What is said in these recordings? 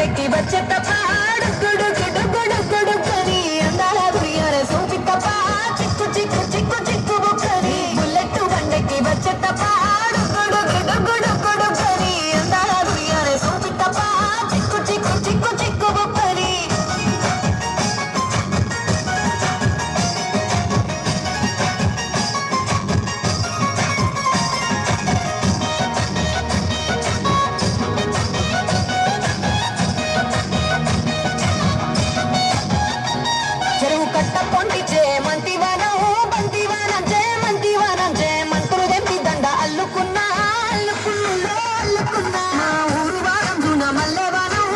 బండెక్కి వచ్చే తప్ప డుగ్గుడు గుడుగుడు గుడుకని అందాల దుయ్యారే సోచి తప్ప చిక్కు చిక్కు చిక్కు చిక్కు బుక్కని బుల్లెట్ బండెక్కి వచ్చే తప్ప డుగ్గుడు గుడుగుడు గుడుకని అందాల దుయ్యారే సోచి తప్ప చిక్కు చిక్కు చిక్కు చిక్కు బుక్కని చెరువు కట్ట పొండిచే మంతివనం బంతివనం చే మంతివనం చే మంతులు తెంపి దండ అల్లుకున్నా అల్లుకున్నా అల్లుకున్నా మా ఊరు వారం జున మల్లెవనం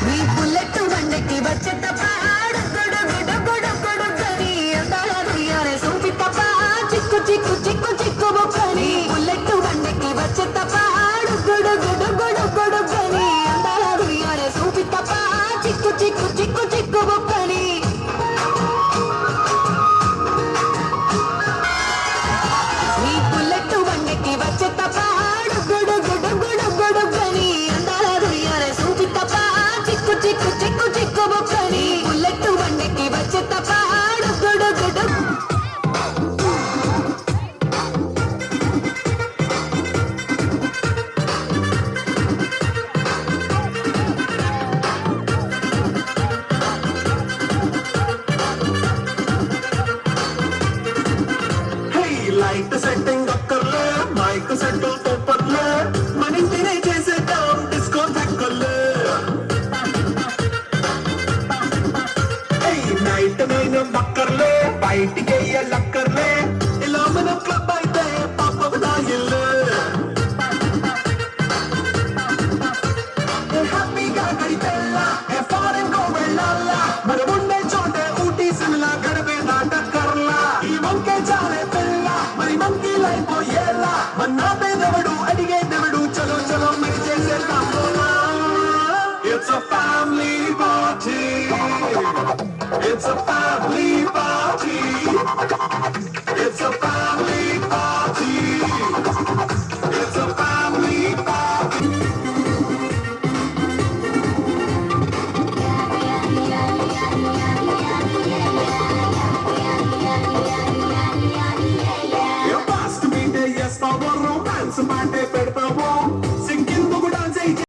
మీ బుల్లెట్ బండెక్కి వచ్చే తప్ప గుడు గుడు గుడు గుడు గని అందాల దుయ్యారే సూపి తప్ప చిక్కు చిక్కు చిక్కు చిక్కు బుక్కని బుల్లెట్ బండెక్కి వచ్చే తప్ప గుడు గుడు గుడు గుడు గని అందాల దుయ్యారే సూపి తప్ప చిక్కు చిక్కు చిక్కు చిక్కు బుక్కని నీ బుల్లెట్ బండెక్కి వచ్చే తప్ప గుడు గుడు గుడు గుడు గని అందాల దుయ్యారే సూపి తప్ప చిక్కు చిక్కు చిక్కు చిక్కు బుక్కని బుల్లెట్ బండెక్కి వచ్చే తప్ప గుడు గుడు లైట్ సెట్టింగ్ ఒక్కర్లే మైక్ సెట్ సూపర్లే మన ఇంటినే చేసేద్దాం డిస్కో థక్కర్లే నైట్ నేను బక్కర్లే బయటికి లక్కర్లే ఇలా మనం క్లబ్ అయితే పాపం నా ఇల్లు హ్యాపీగా గడిపెల్లా ఫారెన్ కో వెళ్ళాలా మనం ఉండే చోటే ఊటీ సిమ్లా గడిపే నాటకర్లా ఈ వంకే చాలే పిల్ల మరి మంకీ లైపోయేలా మన్నా పేదవడు అడిగేదెవడు చలో చలో మరి చేసేద్దాం It's a family party. It's a family party.